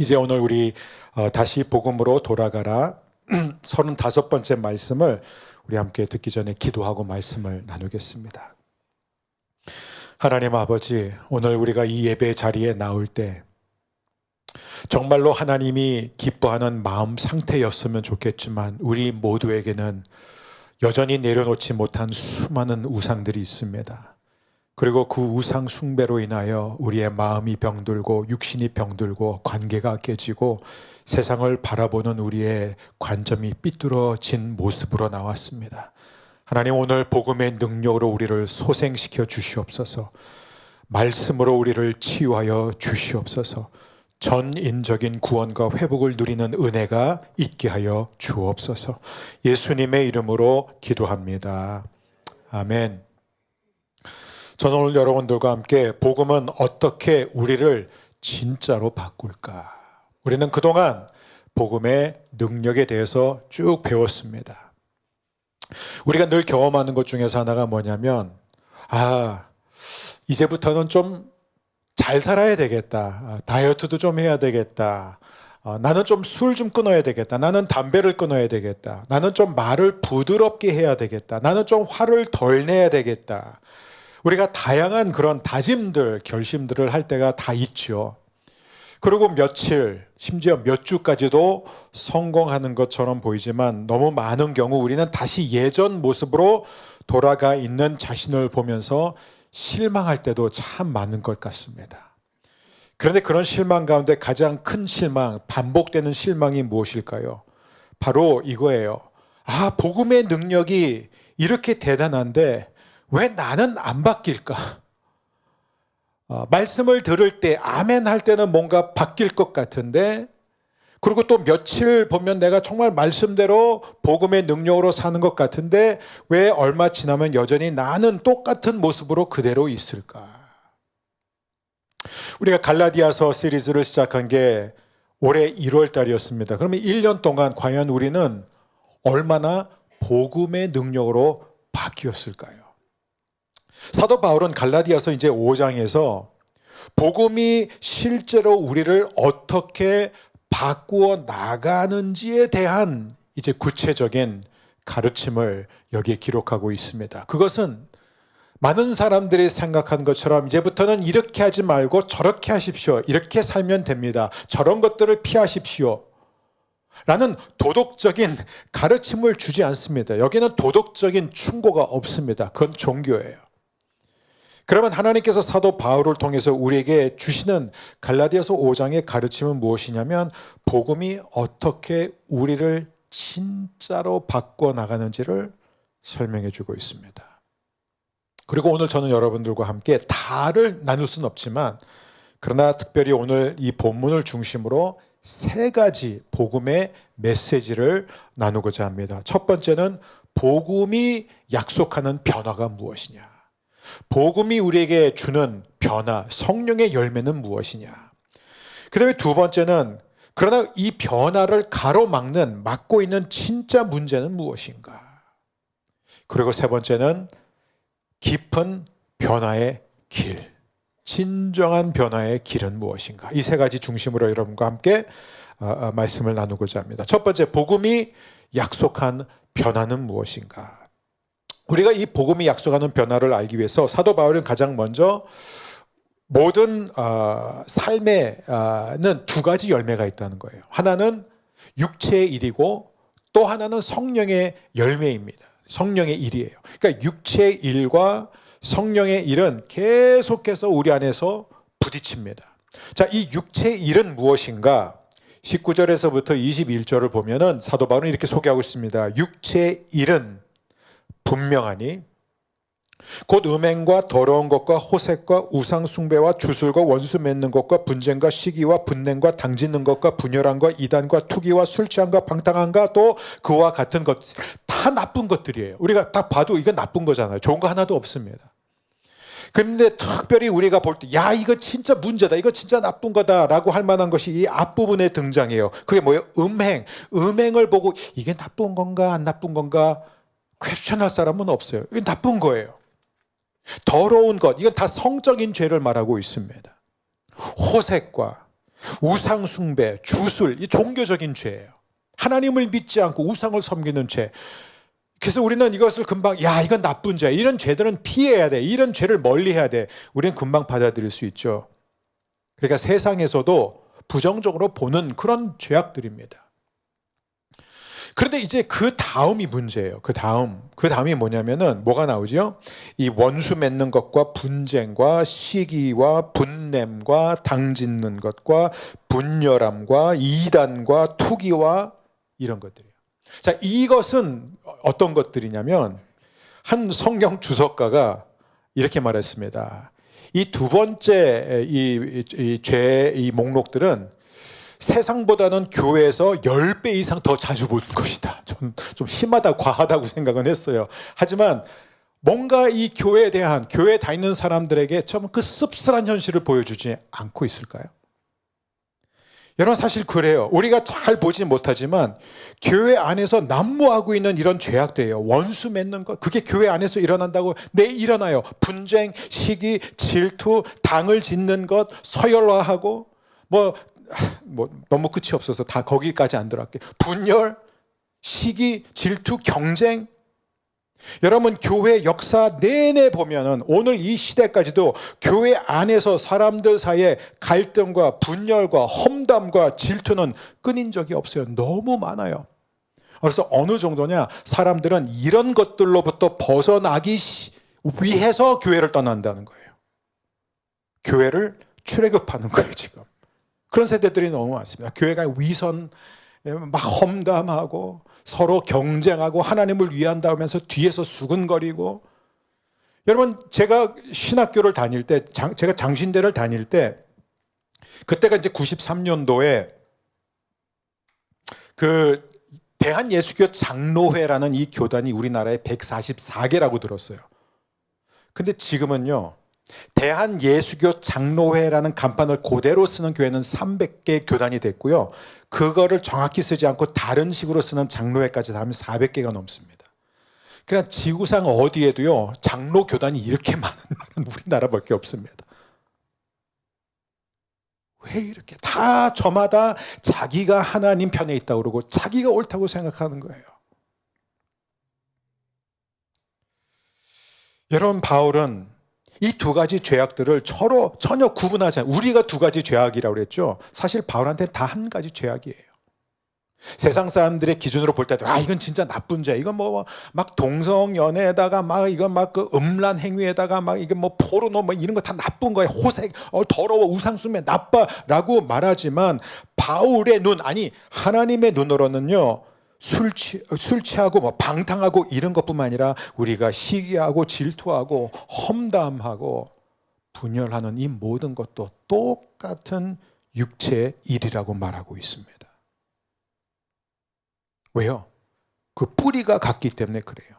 이제 오늘 우리 다시 복음으로 돌아가라 35번째 말씀을 우리 함께 듣기 전에 기도하고 말씀을 나누겠습니다. 하나님 아버지, 오늘 우리가 이 예배 자리에 나올 때 정말로 하나님이 기뻐하는 마음 상태였으면 좋겠지만 우리 모두에게는 여전히 내려놓지 못한 수많은 우상들이 있습니다. 그리고 그 우상 숭배로 인하여 우리의 마음이 병들고 육신이 병들고 관계가 깨지고 세상을 바라보는 우리의 관점이 삐뚤어진 모습으로 나왔습니다. 하나님, 오늘 복음의 능력으로 우리를 소생시켜 주시옵소서. 말씀으로 우리를 치유하여 주시옵소서. 전인적인 구원과 회복을 누리는 은혜가 있게 하여 주옵소서. 예수님의 이름으로 기도합니다. 아멘. 저는 오늘 여러분들과 함께 복음은 어떻게 우리를 진짜로 바꿀까? 우리는 그동안 복음의 능력에 대해서 쭉 배웠습니다. 우리가 늘 경험하는 것 중에서 하나가 뭐냐면, 이제부터는 좀 잘 살아야 되겠다. 다이어트도 좀 해야 되겠다. 나는 좀 술 좀 끊어야 되겠다. 나는 담배를 끊어야 되겠다. 나는 좀 말을 부드럽게 해야 되겠다. 나는 좀 화를 덜 내야 되겠다. 우리가 다양한 그런 다짐들, 결심들을 할 때가 다 있죠. 그리고 며칠, 심지어 몇 주까지도 성공하는 것처럼 보이지만 너무 많은 경우 우리는 다시 예전 모습으로 돌아가 있는 자신을 보면서 실망할 때도 참 많은 것 같습니다. 그런데 그런 실망 가운데 가장 큰 실망, 반복되는 실망이 무엇일까요? 바로 이거예요. 복음의 능력이 이렇게 대단한데 왜 나는 안 바뀔까? 말씀을 들을 때 아멘 할 때는 뭔가 바뀔 것 같은데, 그리고 또 며칠 보면 내가 정말 말씀대로 복음의 능력으로 사는 것 같은데 왜 얼마 지나면 여전히 나는 똑같은 모습으로 그대로 있을까? 우리가 갈라디아서 시리즈를 시작한 게 올해 1월 달이었습니다. 그러면 1년 동안 과연 우리는 얼마나 복음의 능력으로 바뀌었을까요? 사도 바울은 갈라디아서 이제 5장에서 복음이 실제로 우리를 어떻게 바꾸어 나가는지에 대한 이제 구체적인 가르침을 여기에 기록하고 있습니다. 그것은 많은 사람들이 생각한 것처럼 이제부터는 이렇게 하지 말고 저렇게 하십시오. 이렇게 살면 됩니다. 저런 것들을 피하십시오. 라는 도덕적인 가르침을 주지 않습니다. 여기는 도덕적인 충고가 없습니다. 그건 종교예요. 그러면 하나님께서 사도 바울을 통해서 우리에게 주시는 갈라디아서 5장의 가르침은 무엇이냐면 복음이 어떻게 우리를 진짜로 바꿔나가는지를 설명해 주고 있습니다. 그리고 오늘 저는 여러분들과 함께 다를 나눌 수는 없지만 그러나 특별히 오늘 이 본문을 중심으로 3가지 복음의 메시지를 나누고자 합니다. 첫 번째는 복음이 약속하는 변화가 무엇이냐? 복음이 우리에게 주는 변화, 성령의 열매는 무엇이냐? 그 다음에 두 번째는 그러나 이 변화를 막고 있는 진짜 문제는 무엇인가? 그리고 세 번째는 깊은 변화의 길, 진정한 변화의 길은 무엇인가? 이 3가지 중심으로 여러분과 함께 말씀을 나누고자 합니다. 첫 번째, 복음이 약속한 변화는 무엇인가? 우리가 이 복음이 약속하는 변화를 알기 위해서 사도 바울은 가장 먼저 모든 삶에는 2가지 열매가 있다는 거예요. 하나는 육체의 일이고 또 하나는 성령의 열매입니다. 성령의 일이에요. 그러니까 육체의 일과 성령의 일은 계속해서 우리 안에서 부딪힙니다. 자, 이 육체의 일은 무엇인가? 19절에서부터 21절을 보면은 사도 바울은 이렇게 소개하고 있습니다. 육체의 일은 분명하니 곧 음행과 더러운 것과 호색과 우상 숭배와 주술과 원수 맺는 것과 분쟁과 시기와 분냉과 당짓는 것과 분열함과 이단과 투기와 술 취함과 방탕함과 또 그와 같은 것 다 나쁜 것들이에요. 우리가 딱 봐도 이건 나쁜 거잖아요. 좋은 거 하나도 없습니다. 그런데 특별히 우리가 볼 때 이거 진짜 문제다, 이거 진짜 나쁜 거다라고 할 만한 것이 이 앞부분에 등장해요. 그게 뭐예요? 음행을 보고 이게 나쁜 건가 안 나쁜 건가 퀘스천할 사람은 없어요. 이건 나쁜 거예요. 더러운 것, 이건 다 성적인 죄를 말하고 있습니다. 호색과 우상 숭배, 주술, 이 종교적인 죄예요. 하나님을 믿지 않고 우상을 섬기는 죄. 그래서 우리는 이것을 금방 이건 나쁜 죄, 이런 죄들은 피해야 돼, 이런 죄를 멀리해야 돼, 우리는 금방 받아들일 수 있죠. 그러니까 세상에서도 부정적으로 보는 그런 죄악들입니다. 그런데 이제 그 다음이 문제예요. 그 다음이 뭐냐면은 뭐가 나오죠? 이 원수 맺는 것과 분쟁과 시기와 분냄과 당짓는 것과 분열함과 이단과 투기와 이런 것들이에요. 자, 이것은 어떤 것들이냐면 한 성경 주석가가 이렇게 말했습니다. 이 두 번째 이 목록들은 세상보다는 교회에서 10배 이상 더 자주 보는 것이다. 좀 심하다, 과하다고 생각은 했어요. 하지만 뭔가 이 교회에 대한, 교회에 다니는 사람들에게 좀 그 씁쓸한 현실을 보여주지 않고 있을까요? 여러분, 사실 그래요. 우리가 잘 보지 못하지만 교회 안에서 난무하고 있는 이런 죄악들이에요. 원수 맺는 것, 그게 교회 안에서 일어난다고 일어나요. 분쟁, 시기, 질투, 당을 짓는 것, 서열화하고 뭐 너무 끝이 없어서 다 거기까지 안 들어갈게요. 분열, 시기, 질투, 경쟁. 여러분, 교회 역사 내내 보면은 오늘 이 시대까지도 교회 안에서 사람들 사이에 갈등과 분열과 험담과 질투는 끊인 적이 없어요. 너무 많아요. 그래서 어느 정도냐, 사람들은 이런 것들로부터 벗어나기 위해서 교회를 떠난다는 거예요. 교회를 출애굽하는 거예요, 지금. 그런 세대들이 너무 많습니다. 교회가 위선, 막 험담하고 서로 경쟁하고 하나님을 위한다 하면서 뒤에서 수근거리고. 여러분, 제가 신학교를 다닐 때, 제가 장신대를 다닐 때, 그때가 이제 93년도에 그 대한예수교 장로회라는 이 교단이 우리나라에 144개라고 들었어요. 근데 지금은요, 대한예수교 장로회라는 간판을 그대로 쓰는 교회는 300개 교단이 됐고요. 그거를 정확히 쓰지 않고 다른 식으로 쓰는 장로회까지 다 하면 400개가 넘습니다. 그러니까 지구상 어디에도요, 장로 교단이 이렇게 많은 나라는 우리나라밖에 없습니다. 왜 이렇게 다 저마다 자기가 하나님 편에 있다고 그러고 자기가 옳다고 생각하는 거예요. 여러분, 바울은 이 두 가지 죄악들을 서로 전혀 구분하지 않아요. 우리가 두 가지 죄악이라고 그랬죠. 사실 바울한테는 다 한 가지 죄악이에요. 세상 사람들의 기준으로 볼 때도 이건 진짜 나쁜 죄. 이건 막 동성연애에다가 이건 그 음란 행위에다가 이건 포르노 이런 거 다 나쁜 거예요. 호색, 더러워, 우상숭배, 나빠라고 말하지만 바울의 눈, 아니 하나님의 눈으로는요, 술 취하고 방탕하고 이런 것뿐만 아니라 우리가 시기하고 질투하고 험담하고 분열하는 이 모든 것도 똑같은 육체의 일이라고 말하고 있습니다. 왜요? 그 뿌리가 같기 때문에 그래요.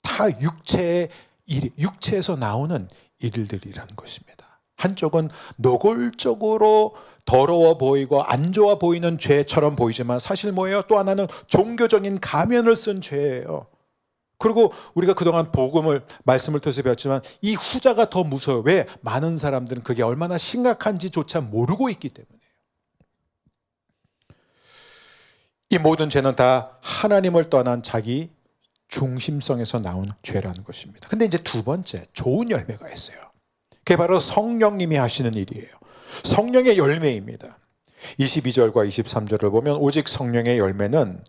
다 육체의 일, 육체에서 나오는 일들이라는 것입니다. 한쪽은 노골적으로 더러워 보이고 안 좋아 보이는 죄처럼 보이지만 사실 뭐예요? 또 하나는 종교적인 가면을 쓴 죄예요. 그리고 우리가 그동안 말씀을 통해서 배웠지만 이 후자가 더 무서워요. 왜? 많은 사람들은 그게 얼마나 심각한지조차 모르고 있기 때문에요. 이 모든 죄는 다 하나님을 떠난 자기 중심성에서 나온 죄라는 것입니다. 근데 이제 두 번째, 좋은 열매가 있어요. 그게 바로 성령님이 하시는 일이에요. 성령의 열매입니다. 22절과 23절을 보면 오직 성령의 열매는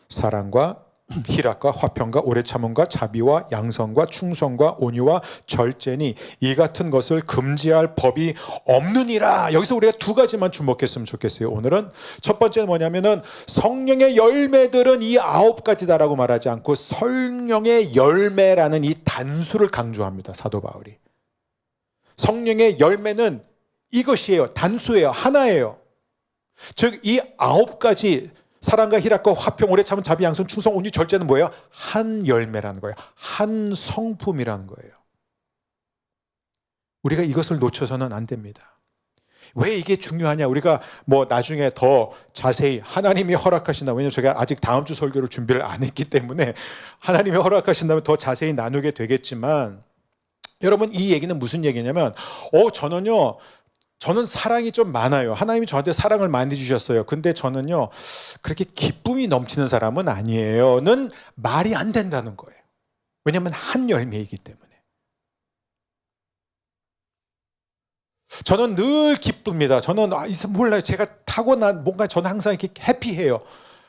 사랑과 희락과 화평과 오래 참음과 자비와 양선과 충성과 온유와 절제니 이 같은 것을 금지할 법이 없느니라. 여기서 우리가 두 가지만 주목했으면 좋겠어요. 오늘은 첫 번째는 뭐냐면은 성령의 열매들은 이 9가지다라고 말하지 않고 성령의 열매라는 이 단수를 강조합니다. 사도 바울이. 성령의 열매는 이것이에요. 단수예요. 하나예요. 즉 이 9가지 사랑과 희락과 화평, 오래 참은 자비, 양선, 충성, 온유, 절제는 뭐예요? 한 열매라는 거예요. 한 성품이라는 거예요. 우리가 이것을 놓쳐서는 안 됩니다. 왜 이게 중요하냐? 우리가 나중에 더 자세히 하나님이 허락하신다. 왜냐하면 제가 아직 다음 주 설교를 준비를 안 했기 때문에 하나님이 허락하신다면 더 자세히 나누게 되겠지만 여러분, 이 얘기는 무슨 얘기냐면 저는요 저는 사랑이 좀 많아요. 하나님이 저한테 사랑을 많이 주셨어요. 근데 저는요, 그렇게 기쁨이 넘치는 사람은 아니에요는 말이 안 된다는 거예요. 왜냐하면 한 열매이기 때문에. 저는 늘 기쁩니다. 저는 몰라요. 제가 타고난 뭔가 저는 항상 이렇게 해피해요.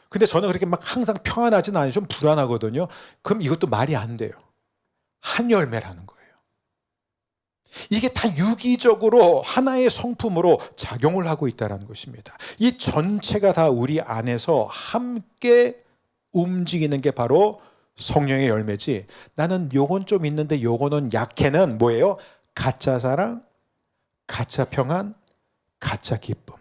근데 저는 그렇게 막 항상 평안하진 않아요. 좀 불안하거든요. 그럼 이것도 말이 안 돼요. 한 열매라는 거예요. 이게 다 유기적으로 하나의 성품으로 작용을 하고 있다는 것입니다. 이 전체가 다 우리 안에서 함께 움직이는 게 바로 성령의 열매지. 나는 요건 좀 있는데 요거는 약해는 뭐예요? 가짜 사랑, 가짜 평안, 가짜 기쁨.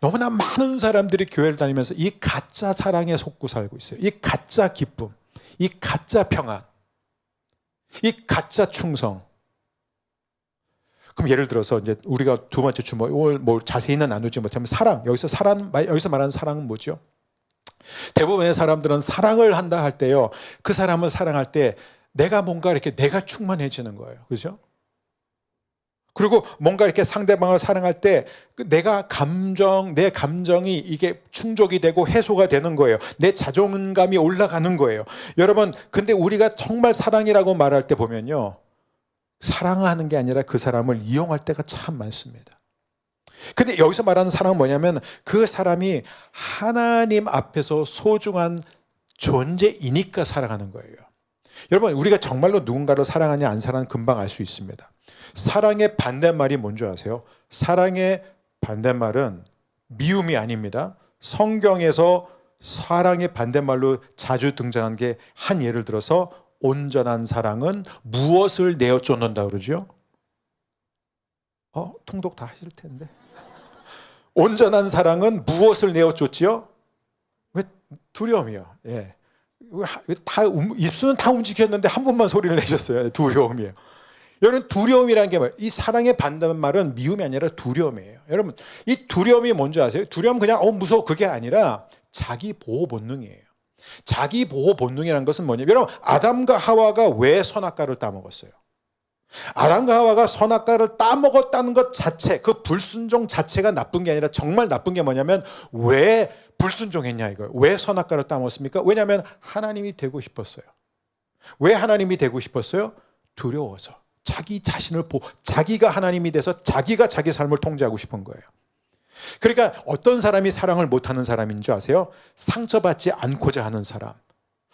너무나 많은 사람들이 교회를 다니면서 이 가짜 사랑에 속고 살고 있어요. 이 가짜 기쁨, 이 가짜 평안, 이 가짜 충성. 그럼 예를 들어서 이제 우리가 두 번째 주목, 오늘 뭐 자세히는 나누지 못하면 사랑. 여기서 말하는 사랑은 뭐죠? 대부분의 사람들은 사랑을 한다 할 때요, 그 사람을 사랑할 때 내가 뭔가 이렇게 내가 충만해지는 거예요. 그죠? 그리고 뭔가 이렇게 상대방을 사랑할 때 내 감정이 이게 충족이 되고 해소가 되는 거예요. 내 자존감이 올라가는 거예요. 여러분, 근데 우리가 정말 사랑이라고 말할 때 보면요, 사랑하는 게 아니라 그 사람을 이용할 때가 참 많습니다. 근데 여기서 말하는 사랑은 뭐냐면 그 사람이 하나님 앞에서 소중한 존재이니까 사랑하는 거예요. 여러분, 우리가 정말로 누군가를 사랑하냐 안 사랑하냐 금방 알 수 있습니다. 사랑의 반대말이 뭔지 아세요? 사랑의 반대말은 미움이 아닙니다. 성경에서 사랑의 반대말로 자주 등장한 게 한 예를 들어서 온전한 사랑은 무엇을 내어 쫓는다 그러죠? 통독 다 하실 텐데. 온전한 사랑은 무엇을 내어 쫓지요? 왜? 두려움이요. 예. 입술은 다 움직였는데 한 번만 소리를 내셨어요. 두려움이에요. 여러분, 두려움이라는 게 뭐예요? 이 사랑의 반대말은 미움이 아니라 두려움이에요. 여러분, 이 두려움이 뭔지 아세요? 두려움 그냥 무서워 그게 아니라 자기 보호 본능이에요. 자기 보호 본능이라는 것은 뭐냐면, 여러분, 아담과 하와가 왜 선악과를 따먹었어요? 아담과 하와가 선악과를 따먹었다는 것 자체, 그 불순종 자체가 나쁜 게 아니라 정말 나쁜 게 뭐냐면 왜 불순종했냐 이거예요. 왜 선악과를 따먹었습니까? 왜냐하면 하나님이 되고 싶었어요. 왜 하나님이 되고 싶었어요? 두려워서. 자기 자신을 자기가 하나님이 돼서 자기가 자기 삶을 통제하고 싶은 거예요. 그러니까 어떤 사람이 사랑을 못하는 사람인 줄 아세요? 상처받지 않고자 하는 사람,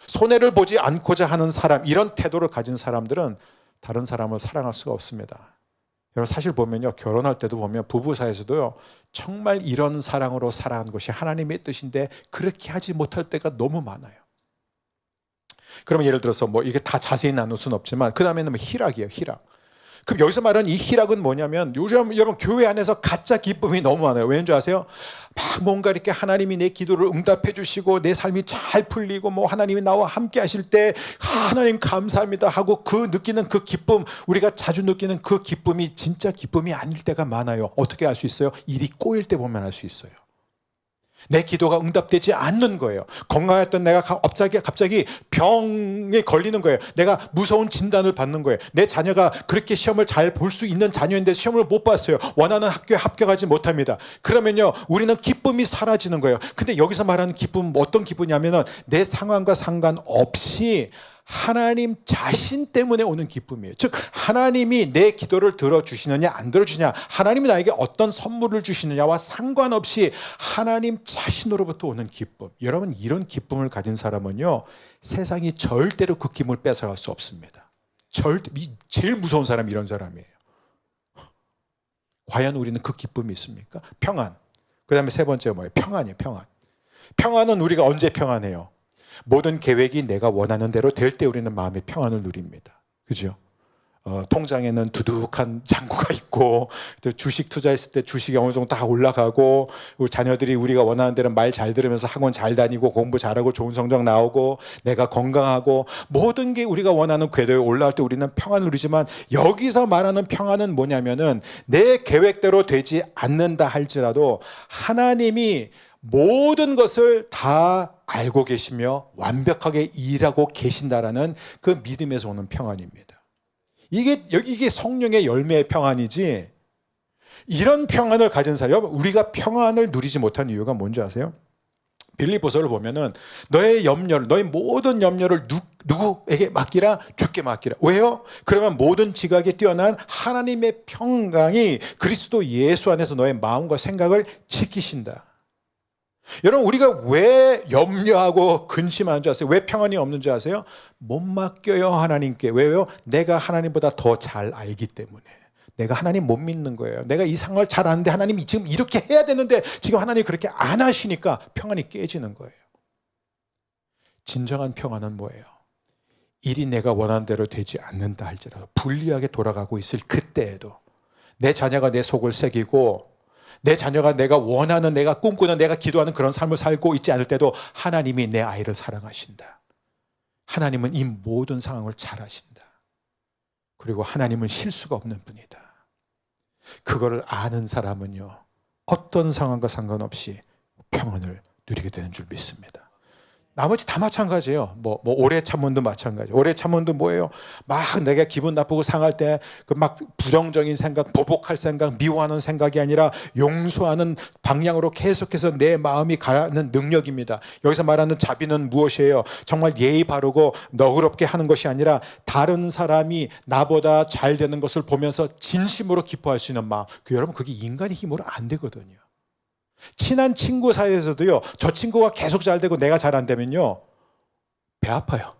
손해를 보지 않고자 하는 사람, 이런 태도를 가진 사람들은 다른 사람을 사랑할 수가 없습니다. 여러분, 사실 보면요, 결혼할 때도 보면 부부 사이에서도요, 정말 이런 사랑으로 살아가는 것이 하나님의 뜻인데 그렇게 하지 못할 때가 너무 많아요. 그러면 예를 들어서 뭐 이게 다 자세히 나눌 수는 없지만 그 다음에는 뭐 희락이에요. 희락. 그럼 여기서 말하는 이 희락은 뭐냐면, 요즘 여러분 교회 안에서 가짜 기쁨이 너무 많아요. 왜인 줄 아세요? 막 뭔가 이렇게 하나님이 내 기도를 응답해 주시고 내 삶이 잘 풀리고 뭐 하나님이 나와 함께 하실 때 하나님 감사합니다 하고 그 느끼는 그 기쁨, 우리가 자주 느끼는 그 기쁨이 진짜 기쁨이 아닐 때가 많아요. 어떻게 알 수 있어요? 일이 꼬일 때 보면 알 수 있어요. 내 기도가 응답되지 않는 거예요. 건강했던 내가 갑자기 병에 걸리는 거예요. 내가 무서운 진단을 받는 거예요. 내 자녀가 그렇게 시험을 잘 볼 수 있는 자녀인데 시험을 못 봤어요. 원하는 학교에 합격하지 못합니다. 그러면요, 우리는 기쁨이 사라지는 거예요. 근데 여기서 말하는 기쁨은 어떤 기쁨이냐면은 내 상황과 상관없이 하나님 자신 때문에 오는 기쁨이에요. 즉, 하나님이 내 기도를 들어주시느냐 안 들어주느냐, 하나님이 나에게 어떤 선물을 주시느냐와 상관없이 하나님 자신으로부터 오는 기쁨. 여러분, 이런 기쁨을 가진 사람은요, 세상이 절대로 그 기쁨을 뺏어갈 수 없습니다. 제일 무서운 사람이 이런 사람이에요. 과연 우리는 그 기쁨이 있습니까? 평안. 그 다음에 세 번째가 뭐예요? 평안이에요. 평안. 평안은 우리가 언제 평안해요? 모든 계획이 내가 원하는 대로 될 때 우리는 마음의 평안을 누립니다. 그죠? 통장에는 두둑한 잔고가 있고, 주식 투자했을 때 주식이 어느 정도 다 올라가고, 우리 자녀들이 우리가 원하는 대로 말 잘 들으면서 학원 잘 다니고 공부 잘하고 좋은 성적 나오고, 내가 건강하고, 모든 게 우리가 원하는 궤도에 올라갈 때 우리는 평안을 누리지만, 여기서 말하는 평안은 뭐냐면은 내 계획대로 되지 않는다 할지라도 하나님이 모든 것을 다 알고 계시며 완벽하게 일하고 계신다라는 그 믿음에서 오는 평안입니다. 이게 성령의 열매의 평안이지, 이런 평안을 가진 사람, 여러분, 우리가 평안을 누리지 못한 이유가 뭔지 아세요? 빌립보서를 보면은 너의 염려를, 너의 모든 염려를 누구에게 맡기라? 주께 맡기라. 왜요? 그러면 모든 지각에 뛰어난 하나님의 평강이 그리스도 예수 안에서 너의 마음과 생각을 지키신다. 여러분, 우리가 왜 염려하고 근심하는 줄 아세요? 왜 평안이 없는 줄 아세요? 못 맡겨요, 하나님께. 왜요? 내가 하나님보다 더 잘 알기 때문에. 내가 하나님 못 믿는 거예요. 내가 이 상황을 잘 아는데 하나님이 지금 이렇게 해야 되는데 지금 하나님이 그렇게 안 하시니까 평안이 깨지는 거예요. 진정한 평안은 뭐예요? 일이 내가 원하는 대로 되지 않는다 할지라도 불리하게 돌아가고 있을 그때에도 내 자녀가 내 속을 새기고 내 자녀가 내가 원하는, 내가 꿈꾸는, 내가 기도하는 그런 삶을 살고 있지 않을 때도 하나님이 내 아이를 사랑하신다. 하나님은 이 모든 상황을 잘 아신다. 그리고 하나님은 실수가 없는 분이다. 그거를 아는 사람은요, 어떤 상황과 상관없이 평안을 누리게 되는 줄 믿습니다. 나머지 다 마찬가지예요. 뭐 오래 참음도 마찬가지. 오래 참음도 뭐예요? 막 내가 기분 나쁘고 상할 때 그 막 부정적인 생각, 보복할 생각, 미워하는 생각이 아니라 용서하는 방향으로 계속해서 내 마음이 가는 능력입니다. 여기서 말하는 자비는 무엇이에요? 정말 예의 바르고 너그럽게 하는 것이 아니라 다른 사람이 나보다 잘 되는 것을 보면서 진심으로 기뻐할 수 있는 마음. 여러분, 그게 인간의 힘으로 안 되거든요. 친한 친구 사이에서도요, 저 친구가 계속 잘 되고 내가 잘 안 되면요, 배 아파요.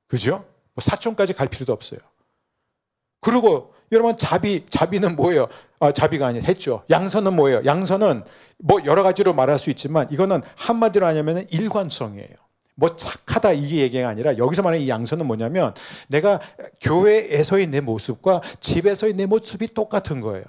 그죠? 뭐 사촌까지 갈 필요도 없어요. 그리고 여러분, 자비는 뭐예요? 자비가 아니라 했죠. 양선은 뭐예요? 양선은 뭐 여러 가지로 말할 수 있지만 이거는 한마디로 하냐면 일관성이에요. 뭐 착하다 이게 얘기가 아니라 여기서 말하는 이 양선은 뭐냐면 내가 교회에서의 내 모습과 집에서의 내 모습이 똑같은 거예요.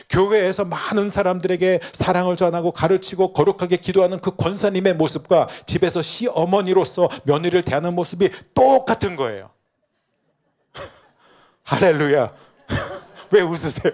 교회에서 많은 사람들에게 사랑을 전하고 가르치고 거룩하게 기도하는 그 권사님의 모습과 집에서 시어머니로서 며느리를 대하는 모습이 똑같은 거예요. 할렐루야. 왜 웃으세요?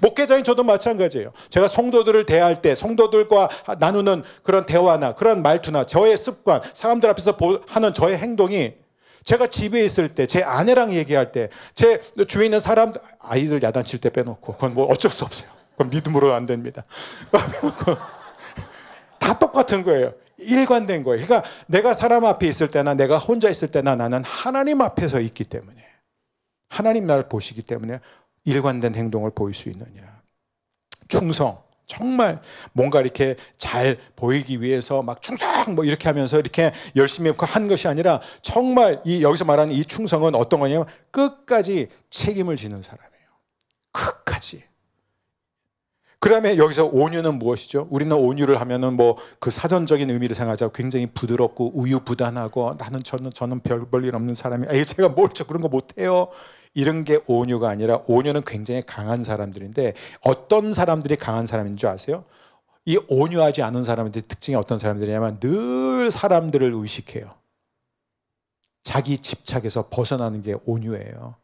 목회자인 저도 마찬가지예요. 제가 성도들을 대할 때 성도들과 나누는 그런 대화나 그런 말투나 저의 습관, 사람들 앞에서 하는 저의 행동이 제가 집에 있을 때, 제 아내랑 얘기할 때, 제 주위에 있는 사람들, 아이들 야단칠 때 빼놓고, 그건 뭐 어쩔 수 없어요. 그건 믿음으로 안 됩니다. 다 똑같은 거예요. 일관된 거예요. 그러니까 내가 사람 앞에 있을 때나 내가 혼자 있을 때나 나는 하나님 앞에서 있기 때문에, 하나님 나를 보시기 때문에 일관된 행동을 보일 수 있느냐. 충성. 정말 뭔가 이렇게 잘 보이기 위해서 막 충성 뭐 이렇게 하면서 이렇게 열심히 한 것이 아니라 정말 여기서 말하는 이 충성은 어떤 거냐면 끝까지 책임을 지는 사람이에요. 끝까지. 그 다음에 여기서 온유는 무엇이죠? 우리는 온유를 하면은 뭐 그 사전적인 의미를 생각하자고 굉장히 부드럽고 우유부단하고 저는 별볼일 없는 사람이 제가 뭘 그런 거 못해요. 이런 게 온유가 아니라 온유는 굉장히 강한 사람들인데 어떤 사람들이 강한 사람인 줄 아세요? 이 온유하지 않은 사람들의 특징이 어떤 사람들이냐면 늘 사람들을 의식해요. 자기 집착에서 벗어나는 게 온유예요.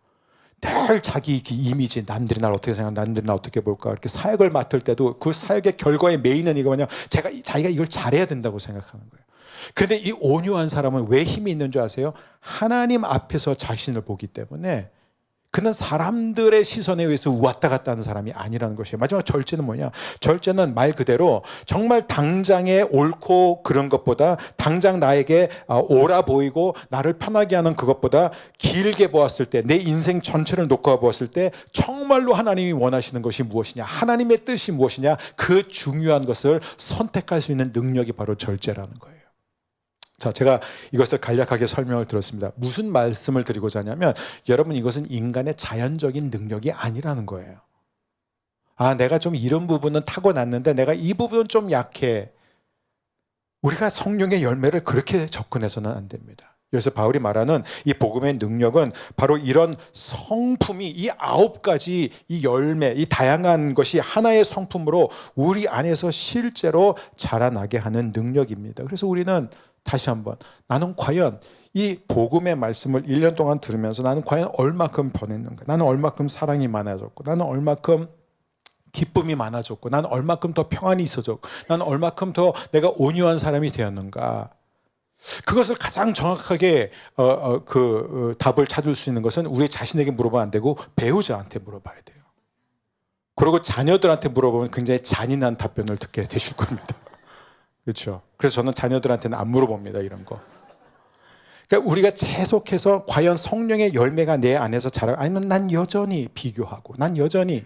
늘 자기 이미지, 남들이 날 어떻게 생각하나, 남들이 날 어떻게 볼까, 이렇게 사역을 맡을 때도 그 사역의 결과의 메인은 이거냐, 자기가 이걸 잘해야 된다고 생각하는 거예요. 그런데 이 온유한 사람은 왜 힘이 있는 줄 아세요? 하나님 앞에서 자신을 보기 때문에 그는 사람들의 시선에 의해서 왔다 갔다 하는 사람이 아니라는 것이에요. 마지막 절제는 뭐냐? 절제는 말 그대로 정말 당장에 옳고 그런 것보다 당장 나에게 옳아 보이고 나를 편하게 하는 그것보다 길게 보았을 때 내 인생 전체를 놓고 보았을 때 정말로 하나님이 원하시는 것이 무엇이냐? 하나님의 뜻이 무엇이냐? 그 중요한 것을 선택할 수 있는 능력이 바로 절제라는 거예요. 자, 제가 이것을 간략하게 설명을 들었습니다. 무슨 말씀을 드리고자 하냐면 여러분, 이것은 인간의 자연적인 능력이 아니라는 거예요. 내가 좀 이런 부분은 타고났는데 내가 이 부분은 좀 약해. 우리가 성령의 열매를 그렇게 접근해서는 안 됩니다. 그래서 바울이 말하는 이 복음의 능력은 바로 이런 성품이 이 9가지 이 열매, 이 다양한 것이 하나의 성품으로 우리 안에서 실제로 자라나게 하는 능력입니다. 그래서 우리는 다시 한번 나는 과연 이 복음의 말씀을 1년 동안 들으면서 나는 과연 얼마큼 변했는가, 나는 얼마큼 사랑이 많아졌고, 나는 얼마큼 기쁨이 많아졌고, 나는 얼마큼 더 평안이 있어졌고, 나는 얼마큼 더 내가 온유한 사람이 되었는가. 그것을 가장 정확하게 답을 찾을 수 있는 것은 우리 자신에게 물어봐야 안 되고 배우자한테 물어봐야 돼요. 그리고 자녀들한테 물어보면 굉장히 잔인한 답변을 듣게 되실 겁니다. 그렇죠? 그래서 저는 자녀들한테는 안 물어봅니다, 이런 거. 그러니까 우리가 계속해서 과연 성령의 열매가 내 안에서 자라, 아니면 난 여전히 비교하고, 난 여전히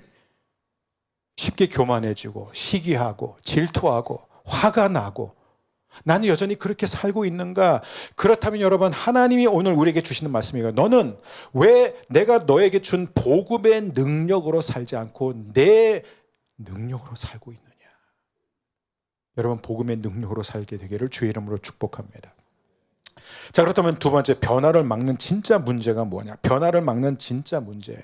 쉽게 교만해지고, 시기하고, 질투하고, 화가 나고, 나는 여전히 그렇게 살고 있는가? 그렇다면 여러분, 하나님이 오늘 우리에게 주시는 말씀이에요. 너는 왜 내가 너에게 준 복음의 능력으로 살지 않고 내 능력으로 살고 있느냐? 여러분, 복음의 능력으로 살게 되기를 주의 이름으로 축복합니다. 자, 그렇다면 두 번째, 변화를 막는 진짜 문제가 뭐냐? 변화를 막는 진짜 문제.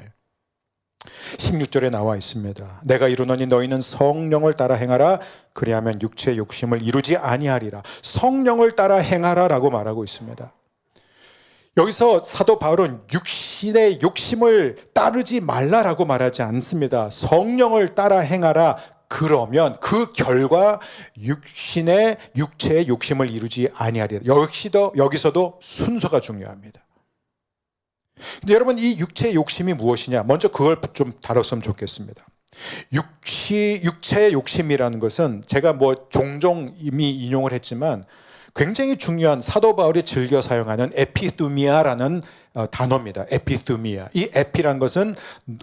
16절에 나와 있습니다. 내가 이루노니 너희는 성령을 따라 행하라. 그리하면 육체의 욕심을 이루지 아니하리라. 성령을 따라 행하라라고 말하고 있습니다. 여기서 사도 바울은 육신의 욕심을 따르지 말라라고 말하지 않습니다. 성령을 따라 행하라. 그러면 그 결과 육체의 욕심을 이루지 아니하리라. 여기서도 순서가 중요합니다. 근데 여러분, 이 육체의 욕심이 무엇이냐? 먼저 그걸 좀 다뤘으면 좋겠습니다. 육체의 욕심이라는 것은 제가 종종 이미 인용을 했지만 굉장히 중요한, 사도 바울이 즐겨 사용하는 에피두미아라는 단어입니다. 에피두미아. 이 에피란 것은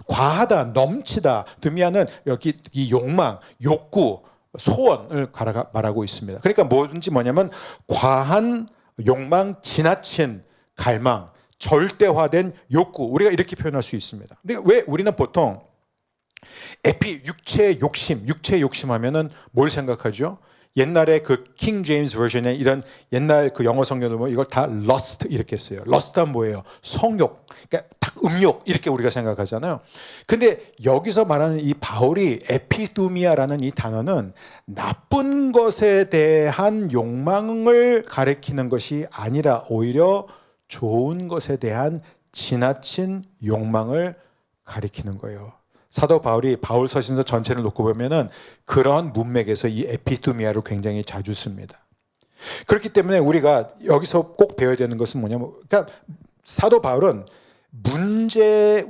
과하다, 넘치다. 두미아는 여기 이 욕망, 욕구, 소원을 말하고 있습니다. 그러니까 뭐냐면 과한 욕망, 지나친 갈망, 절대화된 욕구, 우리가 이렇게 표현할 수 있습니다. 근데 왜 우리는 보통 육체의 욕심 하면은 뭘 생각하죠? 옛날에 그 킹 제임스 버전에 이런 옛날 그 영어 성경을 보면 이걸 다 lust 이렇게 써요. lust는 뭐예요? 성욕, 그러니까 딱 음욕 이렇게 우리가 생각하잖아요. 근데 여기서 말하는 이 바울이 에피두미아라는 이 단어는 나쁜 것에 대한 욕망을 가리키는 것이 아니라 오히려 좋은 것에 대한 지나친 욕망을 가리키는 거예요. 사도 바울이 바울 서신서 전체를 놓고 보면은 그런 문맥에서 이 에피두미아를 굉장히 자주 씁니다. 그렇기 때문에 우리가 여기서 꼭 배워야 되는 것은 뭐냐면, 그러니까 사도 바울은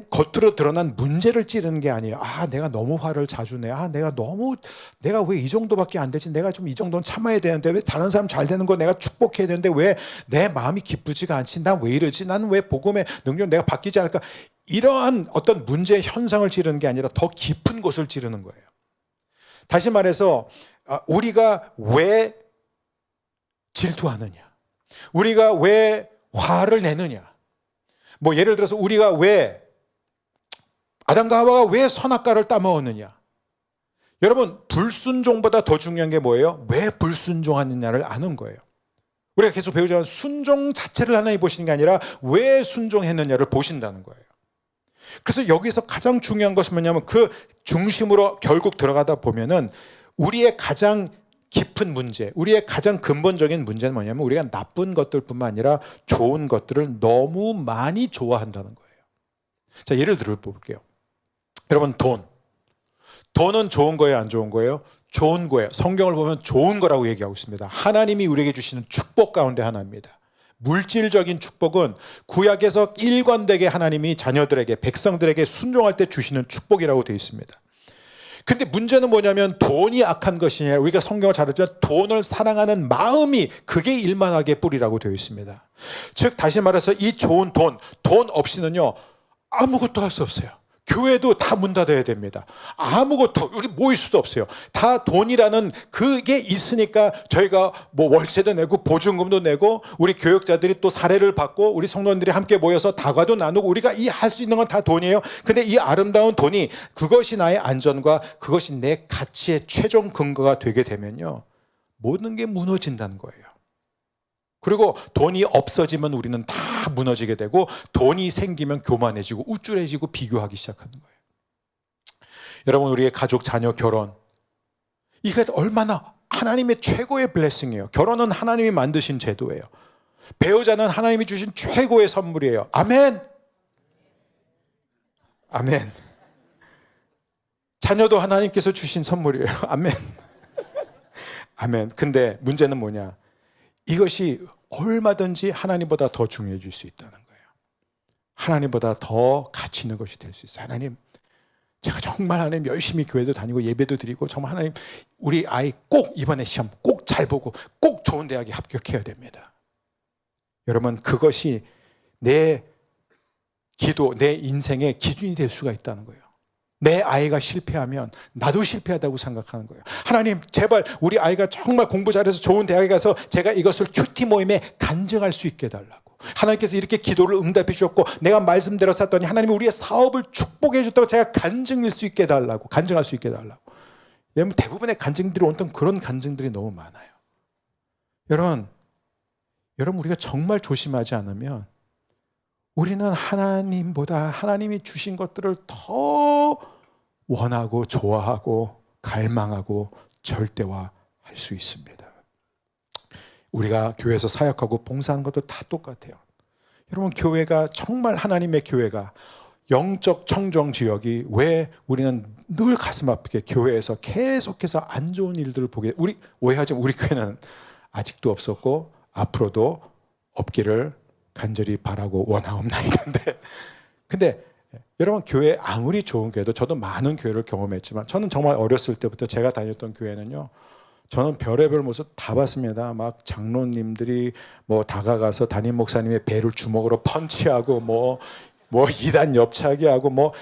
겉으로 드러난 문제를 찌르는 게 아니에요. 내가 너무 화를 자주 내. 내가 왜 이 정도밖에 안 되지? 내가 좀 이 정도는 참아야 되는데, 왜 다른 사람 잘 되는 거 내가 축복해야 되는데, 왜 내 마음이 기쁘지가 않지? 난 왜 이러지? 난 왜 복음의 능력 내가 바뀌지 않을까? 이러한 어떤 문제의 현상을 찌르는 게 아니라 더 깊은 곳을 찌르는 거예요. 다시 말해서, 우리가 왜 질투하느냐? 우리가 왜 화를 내느냐? 예를 들어서 우리가 왜 아담과 하와가 왜 선악과를 따먹었느냐? 여러분, 불순종보다 더 중요한 게 뭐예요? 왜 불순종하느냐를 아는 거예요. 우리가 계속 배우자면 순종 자체를 하나님 보시는 게 아니라 왜 순종했느냐를 보신다는 거예요. 그래서 여기서 가장 중요한 것은 뭐냐면 그 중심으로 결국 들어가다 보면은 우리의 가장 깊은 문제, 우리의 가장 근본적인 문제는 뭐냐면 우리가 나쁜 것들뿐만 아니라 좋은 것들을 너무 많이 좋아한다는 거예요. 자, 예를 들어 볼게요. 여러분, 돈은 좋은 거예요, 안 좋은 거예요? 좋은 거예요. 성경을 보면 좋은 거라고 얘기하고 있습니다. 하나님이 우리에게 주시는 축복 가운데 하나입니다. 물질적인 축복은 구약에서 일관되게 하나님이 자녀들에게, 백성들에게 순종할 때 주시는 축복이라고 되어 있습니다. 근데 문제는 뭐냐면 돈이 악한 것이 아니라, 우리가 성경을 잘 알지만 돈을 사랑하는 마음이 그게 일만하게 뿌리라고 되어 있습니다. 즉 다시 말해서 이 좋은 돈 없이는요 아무것도 할 수 없어요. 교회도 다 문 닫아야 됩니다. 아무것도 우리 모일 수도 없어요. 다 돈이라는 그게 있으니까 저희가 월세도 내고 보증금도 내고 우리 교역자들이 또 사례를 받고 우리 성도님들이 함께 모여서 다과도 나누고 우리가 할 수 있는 건 다 돈이에요. 근데 이 아름다운 돈이 그것이 나의 안전과 그것이 내 가치의 최종 근거가 되게 되면요 모든 게 무너진다는 거예요. 그리고 돈이 없어지면 우리는 다 무너지게 되고 돈이 생기면 교만해지고 우쭐해지고 비교하기 시작하는 거예요. 여러분, 우리의 가족, 자녀, 결혼, 이게 얼마나 하나님의 최고의 블레싱이에요. 결혼은 하나님이 만드신 제도예요. 배우자는 하나님이 주신 최고의 선물이에요. 아멘. 아멘. 자녀도 하나님께서 주신 선물이에요. 아멘. 아멘. 근데 문제는 뭐냐? 이것이 얼마든지 하나님보다 더 중요해질 수 있다는 거예요. 하나님보다 더 가치 있는 것이 될 수 있어요. 하나님, 제가 정말 하나님 열심히 교회도 다니고 예배도 드리고 정말 하나님 우리 아이 꼭 이번에 시험 꼭 잘 보고 꼭 좋은 대학에 합격해야 됩니다. 여러분 그것이 내 기도, 내 인생의 기준이 될 수가 있다는 거예요. 내 아이가 실패하면 나도 실패하다고 생각하는 거예요. 하나님 제발 우리 아이가 정말 공부 잘해서 좋은 대학에 가서 제가 이것을 큐티 모임에 간증할 수 있게 해달라고. 하나님께서 이렇게 기도를 응답해 주셨고 내가 말씀대로 샀더니 하나님이 우리의 사업을 축복해 주셨다고 제가 간증할 수 있게 해달라고. 간증할 수 있게 해달라고. 여러분 대부분의 간증들이 온통 그런 간증들이 너무 많아요. 여러분 우리가 정말 조심하지 않으면 우리는 하나님보다 하나님이 주신 것들을 더 원하고 좋아하고 갈망하고 절대화할 수 있습니다. 우리가 교회에서 사역하고 봉사하는 것도 다 똑같아요. 여러분 교회가 정말 하나님의 교회가 영적 청정 지역이 왜 우리는 늘 가슴 아프게 교회에서 계속해서 안 좋은 일들을 보게 우리 오해하지 우리 교회는 아직도 없었고 앞으로도 없기를 간절히 바라고 원하옵나이던데 근데 여러분 교회 아무리 좋은 교회도 저도 많은 교회를 경험했지만 저는 정말 어렸을 때부터 제가 다녔던 교회는요 저는 별의별 모습 다 봤습니다. 막 장로님들이 뭐 다가가서 담임 목사님의 배를 주먹으로 펀치하고 뭐 이단 옆차기 하고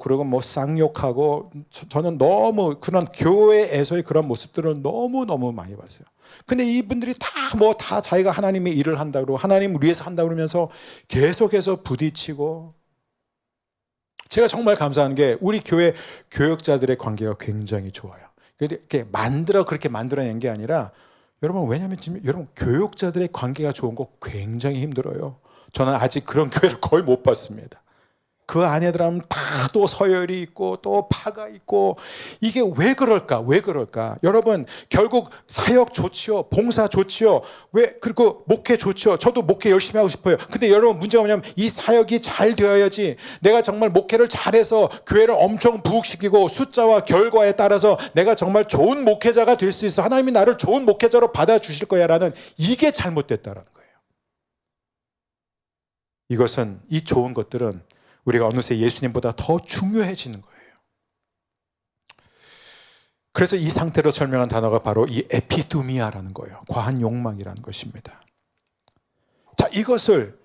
그리고 뭐 쌍욕하고 저는 너무 그런 교회에서의 그런 모습들을 너무 많이 봤어요. 근데 이분들이 다 자기가 하나님의 일을 한다고 하나님을 위해서 한다고 그러면서 계속해서 부딪히고 제가 정말 감사한 게 우리 교회 교역자들의 관계가 굉장히 좋아요. 그렇게 만들어낸 게 아니라 여러분 왜냐하면 지금 여러분 교역자들의 관계가 좋은 거 굉장히 힘들어요. 저는 아직 그런 교회를 거의 못 봤습니다. 그 안에 들어가면 다 또 서열이 있고 또 파가 있고 이게 왜 그럴까? 여러분 결국 사역 좋지요, 봉사 좋지요, 그리고 목회 좋지요. 저도 목회 열심히 하고 싶어요. 근데 여러분 문제가 뭐냐면 이 사역이 잘 되어야지 내가 정말 목회를 잘해서 교회를 엄청 부흥시키고 숫자와 결과에 따라서 내가 정말 좋은 목회자가 될 수 있어. 하나님이 나를 좋은 목회자로 받아주실 거야라는 이게 잘못됐다라는 거예요. 이 좋은 것들은 우리가 어느새 예수님보다 더 중요해지는 거예요. 그래서 이 상태로 설명한 단어가 바로 이 에피두미아라는 거예요. 과한 욕망이라는 것입니다. 자, 이것을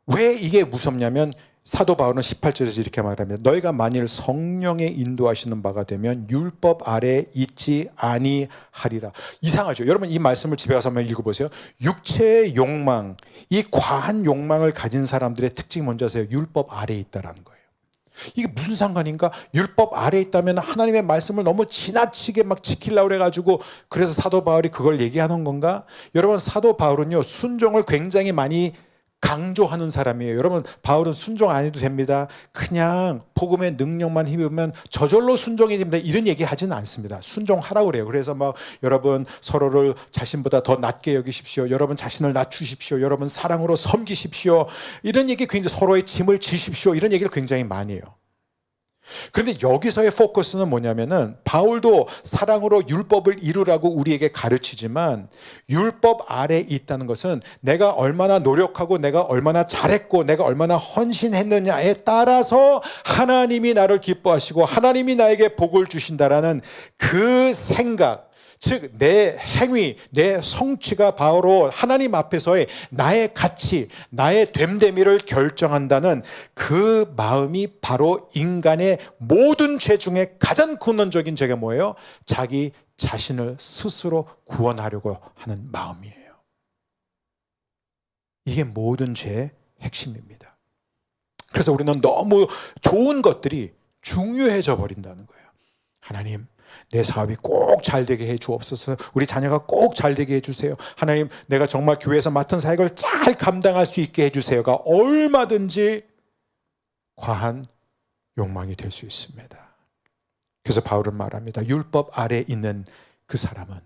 왜 이게 무섭냐면 사도 바울은 18절에서 이렇게 말합니다. 너희가 만일 성령의 인도하시는 바가 되면 율법 아래 있지 아니하리라. 이상하죠. 여러분 이 말씀을 집에 가서 한번 읽어보세요. 육체의 욕망, 이 과한 욕망을 가진 사람들의 특징이 뭔지 아세요? 율법 아래에 있다라는 거예요. 이게 무슨 상관인가? 율법 아래에 있다면 하나님의 말씀을 너무 지나치게 막 지키려고 그래가지고 그래서 사도 바울이 그걸 얘기하는 건가? 여러분 사도 바울은요 순종을 굉장히 많이 강조하는 사람이에요. 여러분 바울은 순종 안 해도 됩니다. 그냥 복음의 능력만 힘입으면 저절로 순종이 됩니다. 이런 얘기 하지는 않습니다. 순종하라고 그래요. 그래서 여러분 서로를 자신보다 더 낮게 여기십시오. 여러분 자신을 낮추십시오. 여러분 사랑으로 섬기십시오. 이런 얘기 굉장히 서로의 짐을 지십시오. 이런 얘기를 굉장히 많이 해요. 그런데 여기서의 포커스는 뭐냐면은 바울도 사랑으로 율법을 이루라고 우리에게 가르치지만 율법 아래에 있다는 것은 내가 얼마나 노력하고 내가 얼마나 잘했고 내가 얼마나 헌신했느냐에 따라서 하나님이 나를 기뻐하시고 하나님이 나에게 복을 주신다라는 그 생각, 즉 내 행위, 내 성취가 바로 하나님 앞에서의 나의 가치, 나의 됨됨이를 결정한다는 그 마음이 바로 인간의 모든 죄 중에 가장 근원적인 죄가 뭐예요? 자기 자신을 스스로 구원하려고 하는 마음이에요. 이게 모든 죄의 핵심입니다. 그래서 우리는 너무 좋은 것들이 중요해져 버린다는 거예요. 하나님, 내 사업이 꼭 잘되게 해 주옵소서. 우리 자녀가 꼭 잘되게 해주세요. 하나님, 내가 정말 교회에서 맡은 사역을 잘 감당할 수 있게 해주세요가 얼마든지 과한 욕망이 될 수 있습니다. 그래서 바울은 말합니다. 율법 아래에 있는 그 사람은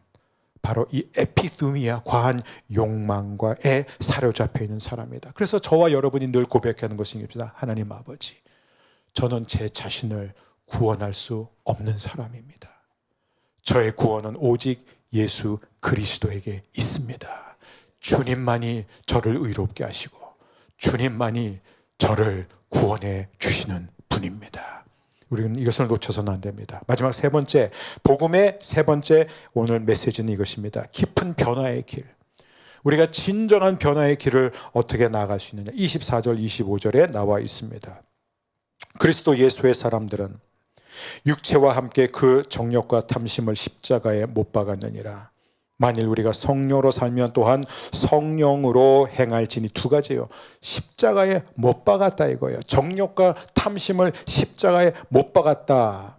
바로 이 에피두미아, 과한 욕망과에 사로잡혀 있는 사람이다. 그래서 저와 여러분이 늘 고백하는 것입니다. 하나님 아버지, 저는 제 자신을 구원할 수 없는 사람입니다. 저의 구원은 오직 예수 그리스도에게 있습니다. 주님만이 저를 의롭게 하시고 주님만이 저를 구원해 주시는 분입니다. 우리는 이것을 놓쳐서는 안 됩니다. 마지막 세 번째, 복음의 세 번째 오늘 메시지는 이것입니다. 깊은 변화의 길. 우리가 진정한 변화의 길을 어떻게 나아갈 수 있느냐. 24절, 25절에 나와 있습니다. 그리스도 예수의 사람들은 육체와 함께 그 정욕과 탐심을 십자가에 못 박았느니라. 만일 우리가 성령으로 살면 또한 성령으로 행할지니. 두 가지예요. 십자가에 못 박았다 이거예요. 정욕과 탐심을 십자가에 못 박았다.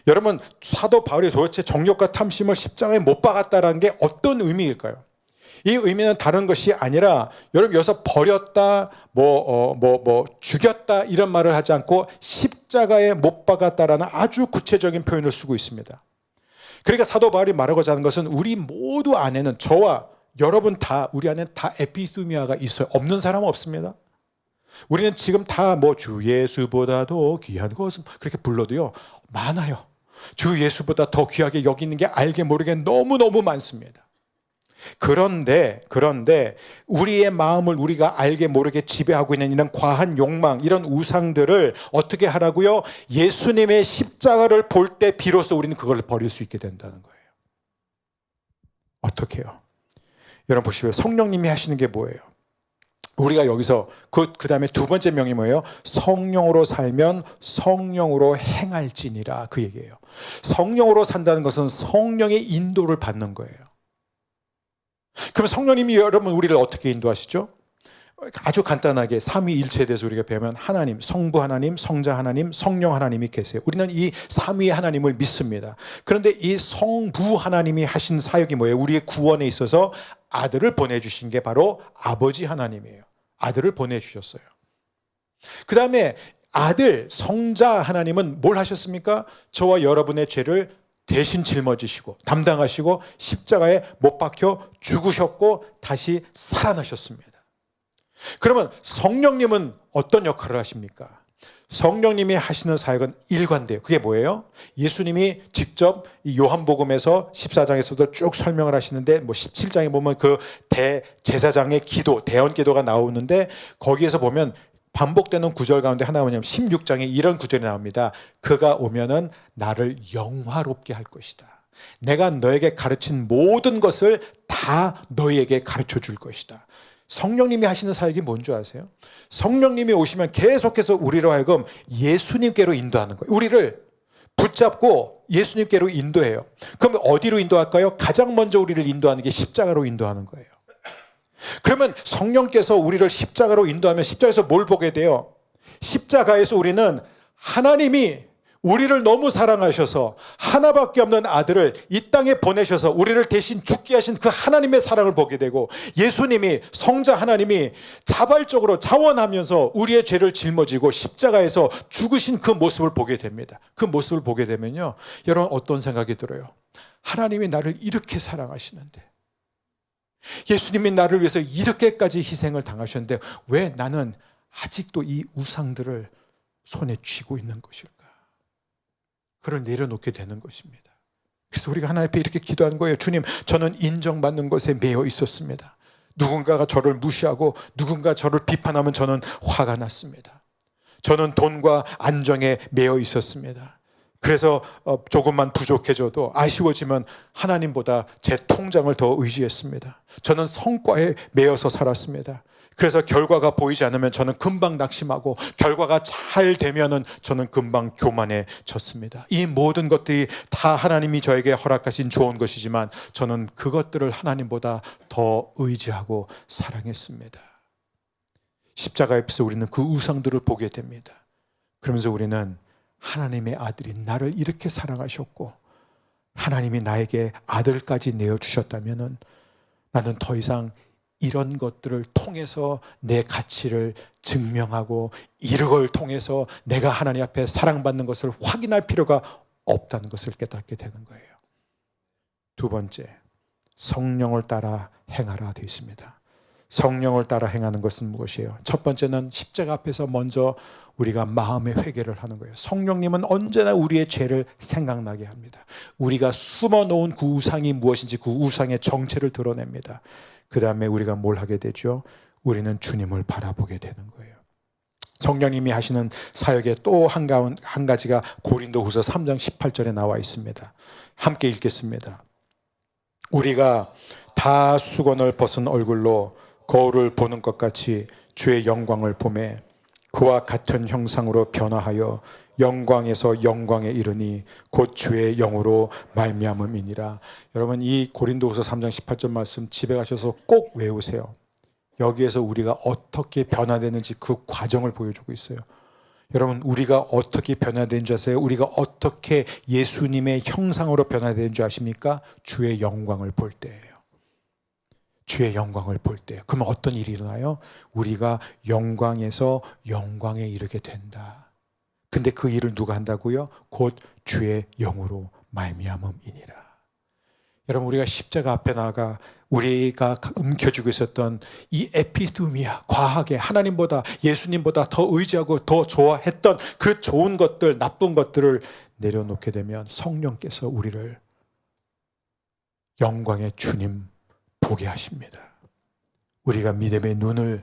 여러분, 사도 바울이 도대체 정욕과 탐심을 십자가에 못 박았다라는 게 어떤 의미일까요? 이 의미는 다른 것이 아니라, 여러분 여기서 버렸다, 죽였다 이런 말을 하지 않고 십자가에 못 박았다라는 아주 구체적인 표현을 쓰고 있습니다. 그러니까 사도 바울이 말하고자 하는 것은 우리 모두 안에는, 저와 여러분 다, 우리 안에 다 에피수미아가 있어요. 없는 사람은 없습니다. 우리는 지금 다 주 예수보다도 귀한 것은 그렇게 불러도요 많아요. 주 예수보다 더 귀하게 여기는 게 알게 모르게 너무너무 많습니다. 그런데 우리의 마음을 우리가 알게 모르게 지배하고 있는 이런 과한 욕망, 이런 우상들을 어떻게 하라고요? 예수님의 십자가를 볼 때 비로소 우리는 그걸 버릴 수 있게 된다는 거예요. 어떻게 해요? 여러분 보시면 성령님이 하시는 게 뭐예요? 우리가 여기서 그 다음에 두 번째 명이 뭐예요? 성령으로 살면 성령으로 행할지니라, 그 얘기예요. 성령으로 산다는 것은 성령의 인도를 받는 거예요. 그럼 성령님이 여러분 우리를 어떻게 인도하시죠? 아주 간단하게 삼위일체에 대해서 우리가 배우면 하나님, 성부 하나님, 성자 하나님, 성령 하나님이 계세요. 우리는 이 삼위 하나님을 믿습니다. 그런데 이 성부 하나님이 하신 사역이 뭐예요? 우리의 구원에 있어서 아들을 보내주신 게 바로 아버지 하나님이에요. 아들을 보내주셨어요. 그 다음에 아들, 성자 하나님은 뭘 하셨습니까? 저와 여러분의 죄를 대신 짊어지시고 담당하시고 십자가에 못 박혀 죽으셨고 다시 살아나셨습니다. 그러면 성령님은 어떤 역할을 하십니까? 성령님이 하시는 사역은 일관돼요. 그게 뭐예요? 예수님이 직접 이 요한복음에서 14장에서도 쭉 설명을 하시는데 17장에 보면 그 대제사장의 기도, 대언 기도가 나오는데 거기에서 보면 반복되는 구절 가운데 하나가 뭐냐면 16장에 이런 구절이 나옵니다. 그가 오면은 나를 영화롭게 할 것이다. 내가 너에게 가르친 모든 것을 다 너희에게 가르쳐 줄 것이다. 성령님이 하시는 사역이 뭔지 아세요? 성령님이 오시면 계속해서 우리로 하여금 예수님께로 인도하는 거예요. 우리를 붙잡고 예수님께로 인도해요. 그럼 어디로 인도할까요? 가장 먼저 우리를 인도하는 게 십자가로 인도하는 거예요. 그러면 성령께서 우리를 십자가로 인도하면 십자가에서 뭘 보게 돼요? 십자가에서 우리는 하나님이 우리를 너무 사랑하셔서 하나밖에 없는 아들을 이 땅에 보내셔서 우리를 대신 죽게 하신 그 하나님의 사랑을 보게 되고, 예수님이, 성자 하나님이 자발적으로 자원하면서 우리의 죄를 짊어지고 십자가에서 죽으신 그 모습을 보게 됩니다. 그 모습을 보게 되면요, 여러분 어떤 생각이 들어요? 하나님이 나를 이렇게 사랑하시는데, 예수님이 나를 위해서 이렇게까지 희생을 당하셨는데 왜 나는 아직도 이 우상들을 손에 쥐고 있는 것일까? 그걸 내려놓게 되는 것입니다. 그래서 우리가 하나님 앞에 이렇게 기도하는 거예요. 주님, 저는 인정받는 것에 매여 있었습니다. 누군가가 저를 무시하고 누군가 저를 비판하면 저는 화가 났습니다. 저는 돈과 안정에 매여 있었습니다. 그래서 조금만 부족해져도 아쉬워지면 하나님보다 제 통장을 더 의지했습니다. 저는 성과에 매여서 살았습니다. 그래서 결과가 보이지 않으면 저는 금방 낙심하고, 결과가 잘 되면은 저는 금방 교만해졌습니다. 이 모든 것들이 다 하나님이 저에게 허락하신 좋은 것이지만 저는 그것들을 하나님보다 더 의지하고 사랑했습니다. 십자가 옆에서 우리는 그 우상들을 보게 됩니다. 그러면서 우리는 하나님의 아들이 나를 이렇게 사랑하셨고 하나님이 나에게 아들까지 내어주셨다면 나는 더 이상 이런 것들을 통해서 내 가치를 증명하고 이걸 통해서 내가 하나님 앞에 사랑받는 것을 확인할 필요가 없다는 것을 깨닫게 되는 거예요. 두 번째, 성령을 따라 행하라 되어 있습니다. 성령을 따라 행하는 것은 무엇이에요? 첫 번째는 십자가 앞에서 먼저 우리가 마음의 회개를 하는 거예요. 성령님은 언제나 우리의 죄를 생각나게 합니다. 우리가 숨어놓은 그 우상이 무엇인지 그 우상의 정체를 드러냅니다. 그 다음에 우리가 뭘 하게 되죠? 우리는 주님을 바라보게 되는 거예요. 성령님이 하시는 사역의 또 한 가지가 고린도후서 3장 18절에 나와 있습니다. 함께 읽겠습니다. 우리가 다 수건을 벗은 얼굴로 거울을 보는 것 같이 주의 영광을 보매 그와 같은 형상으로 변화하여 영광에서 영광에 이르니 곧 주의 영으로 말미암음이니라. 여러분, 이 고린도후서 3장 18절 말씀 집에 가셔서 꼭 외우세요. 여기에서 우리가 어떻게 변화되는지 그 과정을 보여주고 있어요. 여러분, 우리가 어떻게 변화되는지 아세요? 우리가 어떻게 예수님의 형상으로 변화되는지 아십니까? 주의 영광을 볼 때예요. 주의 영광을 볼 때. 그러면 어떤 일이 일어나요? 우리가 영광에서 영광에 이르게 된다. 근데 그 일을 누가 한다고요? 곧 주의 영으로 말미암음이니라. 여러분, 우리가 십자가 앞에 나가 우리가 움켜쥐고 있었던 이 에피드미아, 과하게 하나님보다 예수님보다 더 의지하고 더 좋아했던 그 좋은 것들, 나쁜 것들을 내려놓게 되면 성령께서 우리를 영광의 주님 보게 하십니다. 우리가 믿음의 눈을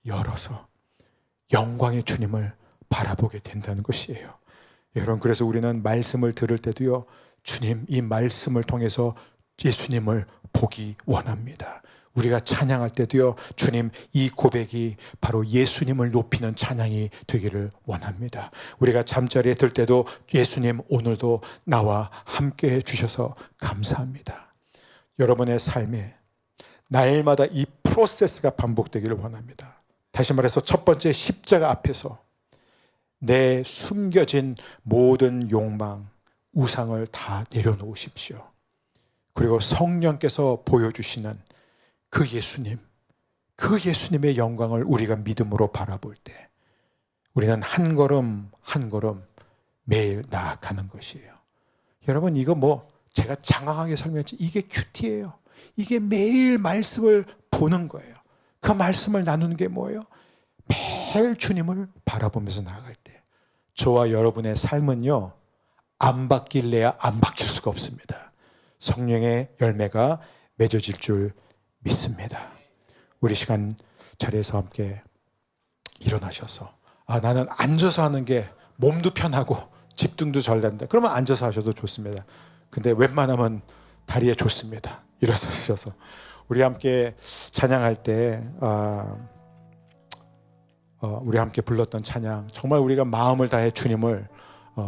열어서 영광의 주님을 바라보게 된다는 것이에요. 여러분, 그래서 우리는 말씀을 들을 때도요, 주님, 이 말씀을 통해서 예수님을 보기 원합니다. 우리가 찬양할 때도요, 주님, 이 고백이 바로 예수님을 높이는 찬양이 되기를 원합니다. 우리가 잠자리에 들 때도 예수님, 오늘도 나와 함께 해주셔서 감사합니다. 여러분의 삶에 날마다 이 프로세스가 반복되기를 원합니다. 다시 말해서 첫 번째, 십자가 앞에서 내 숨겨진 모든 욕망, 우상을 다 내려놓으십시오. 그리고 성령께서 보여주시는 그 예수님, 그 예수님의 영광을 우리가 믿음으로 바라볼 때 우리는 한 걸음 한 걸음 매일 나아가는 것이에요. 여러분, 이거 뭐 제가 장황하게 설명했지, 이게 큐티예요. 이게 매일 말씀을 보는 거예요. 그 말씀을 나누는 게 뭐예요? 매일 주님을 바라보면서 나아갈 때 저와 여러분의 삶은요, 안 바뀔래야 안 바뀔 수가 없습니다. 성령의 열매가 맺어질 줄 믿습니다. 우리 시간 자리에서 함께 일어나셔서, 나는 앉아서 하는 게 몸도 편하고 집중도 잘 된다. 그러면 앉아서 하셔도 좋습니다. 근데 웬만하면 다리에 좋습니다. 일어서셔서 우리 함께 찬양할 때 우리 함께 불렀던 찬양, 정말 우리가 마음을 다해 주님을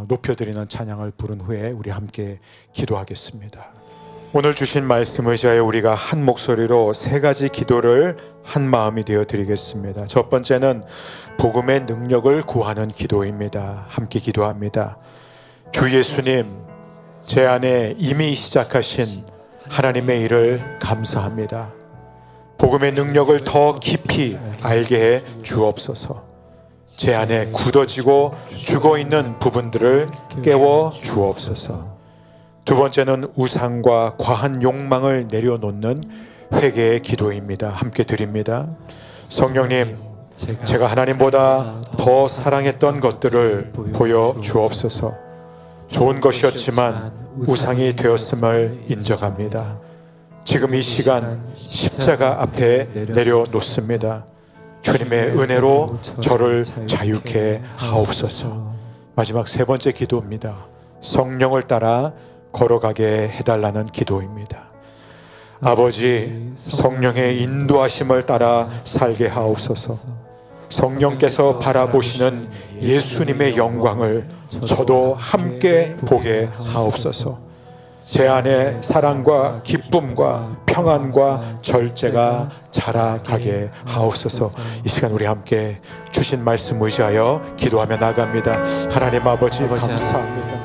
높여드리는 찬양을 부른 후에 우리 함께 기도하겠습니다. 오늘 주신 말씀을 의지하여 우리가 한 목소리로 세 가지 기도를 한 마음이 되어 드리겠습니다. 첫 번째는 복음의 능력을 구하는 기도입니다. 함께 기도합니다. 주 예수님, 제 안에 이미 시작하신 하나님의 일을 감사합니다. 복음의 능력을 더 깊이 알게 해 주옵소서. 제 안에 굳어지고 죽어있는 부분들을 깨워 주옵소서. 두 번째는 우상과 과한 욕망을 내려놓는 회개의 기도입니다. 함께 드립니다. 성령님, 제가 하나님보다 더 사랑했던 것들을 보여 주옵소서. 좋은 것이었지만 우상이 되었음을 인정합니다. 지금 이 시간 십자가 앞에 내려놓습니다. 주님의 은혜로 저를 자유케 하옵소서. 마지막 세 번째 기도입니다. 성령을 따라 걸어가게 해달라는 기도입니다. 아버지, 성령의 인도하심을 따라 살게 하옵소서. 성령께서 바라보시는 예수님의 영광을 저도 함께 보게 하옵소서. 제 안에 사랑과 기쁨과 평안과 절제가 자라가게 하옵소서. 이 시간 우리 함께 주신 말씀 의지하여 기도하며 나갑니다. 하나님 아버지, 감사합니다.